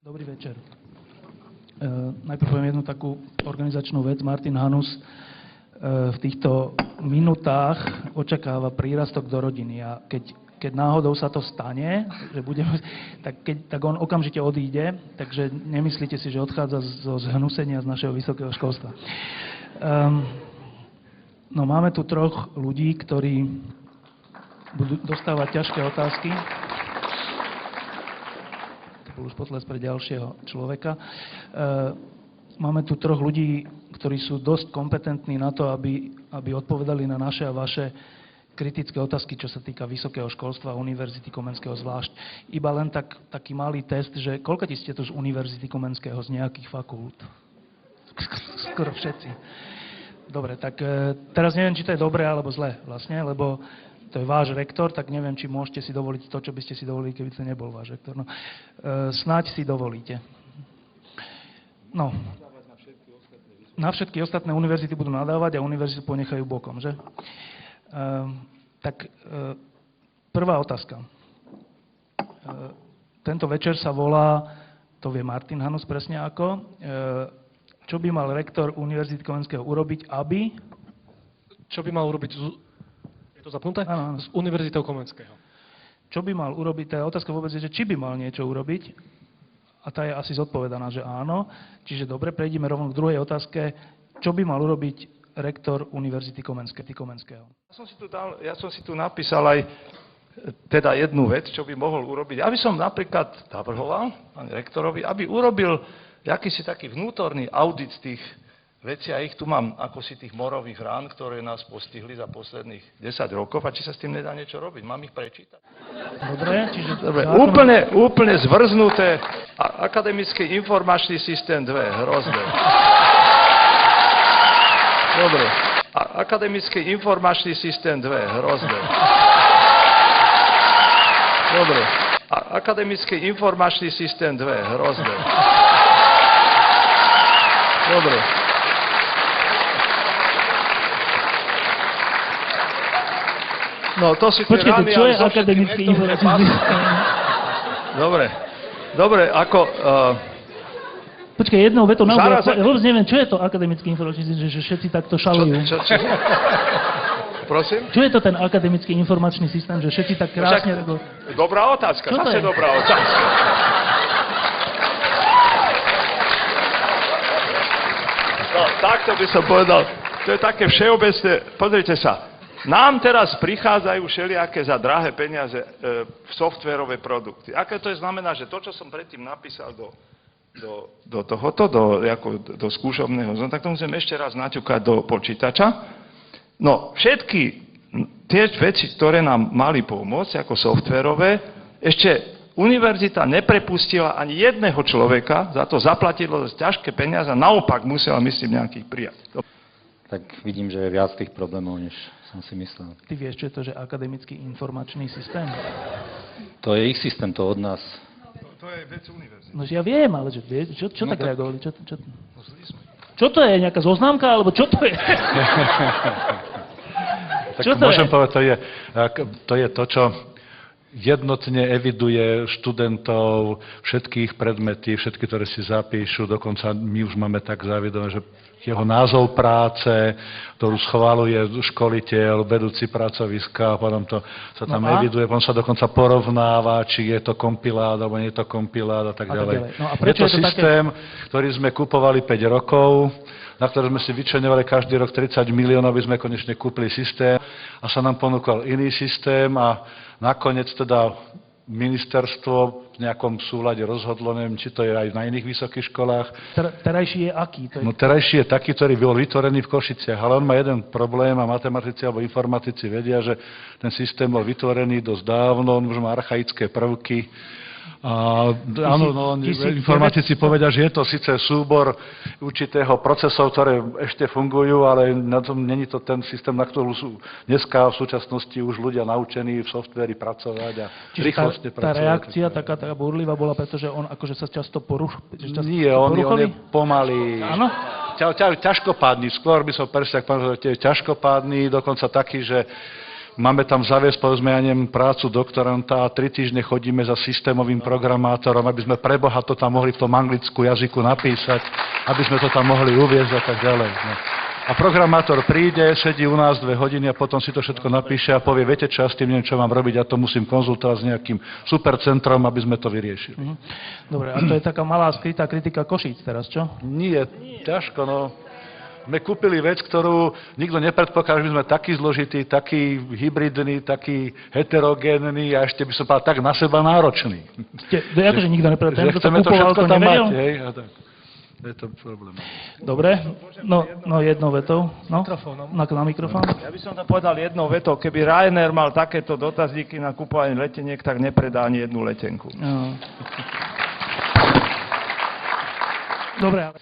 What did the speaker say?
Dobrý večer. Najprv poviem jednu takú organizačnú vec. Martin Hanus v týchto minutách očakáva prírastok do rodiny a keď náhodou sa to stane, že budeme, tak on okamžite odíde, takže nemyslíte si, že odchádza zo zhnusenia z našeho vysokého školstva. No máme tu troch ľudí, ktorí budú dostávať ťažké otázky. Už potles pre ďalšieho človeka. Máme tu troch ľudí, ktorí sú dosť kompetentní na to, aby odpovedali na naše a vaše kritické otázky, čo sa týka vysokého školstva a Univerzity Komenského zvlášť. Iba len taký malý test, že koľko ste tu z Univerzity Komenského, z nejakých fakult? Skoro všetci. Dobre, tak teraz neviem, či to je dobré alebo zlé vlastne, lebo to je váš rektor, tak neviem, či môžete si dovoliť to, čo by ste si dovolili, keby to nebol váš rektor. No, snáď si dovolíte. No. Na všetky ostatné univerzity budú nadávať a univerzitu ponechajú bokom, že? Prvá otázka. Tento večer sa volá, to vie Martin Hanus presne ako, čo by mal rektor Univerzity Komenského urobiť, aby... Čo by mal urobiť... To zapnuté? Áno. Z Univerzitou Komenského. Čo by mal urobiť, tá otázka vôbec je, že či by mal niečo urobiť, a tá je asi zodpovedaná, že áno. Čiže dobre, prejdeme rovno k druhej otázke. Čo by mal urobiť rektor Univerzity Komenského? Ja som si tu napísal aj teda jednu vec, čo by mohol urobiť. Aby som napríklad navrhoval pani rektorovi, aby urobil akýsi taký vnútorný audit tých veci, a ich tu mám ako si tých morových rán, ktoré nás postihli za posledných 10 rokov, a či sa s tým nedá niečo robiť. Mám ich prečítať? Dobre, čiže... Dobre, úplne zvrznuté. Akademický informačný systém 2, hrozné. Dobre. Akademický informačný systém 2, hrozné. Dobre. Akademický informačný systém 2, hrozné. Dobre. No, to si tie Počkajte, rány, čo je ale so akademický všetkým informačný systém? Dobre, ako... Počkaj, jednou vetou na Zaraz- ja vôbec neviem, čo je to akademický informačný systém, že všetci takto šalujú. Prosím? Čo je to ten akademický informačný systém, že všetci tak krásne... Dobrá otázka, Čo to zase je? dobrá otázka. No, takto by som povedal, to je také všeobecné, pozrite sa, nám teraz prichádzajú všelijaké za drahé peniaze softverové produkty. Aké to je znamená, že to, čo som predtým napísal do skúšobného, tak to musím ešte raz naťukať do počítača. No, všetky tie veci, ktoré nám mali pomôcť ako softverové, ešte univerzita neprepustila ani jedného človeka, za to zaplatilo ťažké peniaze a naopak musela, myslím, nejakých prijať. Tak vidím, že je viac tých problémov, než som si myslel. Ty vieš, čo je to, že akademický informačný systém? To je ich systém, to od nás. To je vec univerzity. No ja viem, ale že, čo tak reagovali? Čo to je? Nejaká zoznámka? Alebo čo to je? Tak Čo to môžem je? povedať, to je to, čo jednotne eviduje študentov, všetkých predmety, všetky, ktoré si zapíšu, dokonca my už máme tak zavedené, že jeho názov práce, ktorú schvaľuje školiteľ, vedúci pracoviska, a potom to sa tam eviduje, potom sa dokonca porovnáva, či je to kompilát, alebo nie je to kompilát a tak ďalej. No a Je prečo to je to systém, ktorý sme kupovali 5 rokov, na ktoré sme si vyčleňovali každý rok 30 miliónov, aby sme konečne kúpili systém, a sa nám ponúkal iný systém, a nakoniec teda ministerstvo v nejakom súlade rozhodlo, neviem, či to je aj na iných vysokých školách. Terajší je aký? To je... No terajší je taký, ktorý bol vytvorený v Košiciach, ale on má jeden problém, a matematici alebo informatici vedia, že ten systém bol vytvorený dosť dávno, on už má archaické prvky. A áno, no, informatici povedia, že je to síce súbor určitého procesov, ktoré ešte fungujú, ale na tom není to ten systém, na ktorú sú dneska v súčasnosti už ľudia naučení v softveri pracovať a rýchlostne pracovať. Tá reakcia taká burlivá bola, pretože on akože sa často porušil. Nie, on je pomalý. Áno? Ťažkopádny, skôr by som presne povedal, ťažkopádny, dokonca taký, že Máme tam zaviesť, povedzme, ja neviem, prácu doktoranta a 3 týždne chodíme za systémovým programátorom, aby sme pre Boha to tam mohli v tom anglicku jazyku napísať, aby sme to tam mohli uviezť a tak ďalej. No. A programátor príde, sedí u nás 2 hodiny a potom si to všetko napíše a povie, viete čo, ja s tým neviem, čo mám robiť, ja to musím konzultovať s nejakým supercentrom, aby sme to vyriešili. Dobre, a to je taká malá skrytá kritika Košíc teraz, čo? Nie, ťažko, no. My kúpili vec, ktorú nikto nepredpokladá, že by sme taký zložitý, taký hybridný, taký heterogénny a ešte by som povedal tak na seba náročný. Akože nikto nepredpokladá, že chceme to všetko tam mať, hej, a tak. Je to problém. Dobre, no jednou vetou. No, na mikrofón. Ja by som to povedal jednou vetou. Keby Ryanair mal takéto dotazníky na kupovanie leteniek, tak nepredá ani jednu letenku. No. Dobre, ale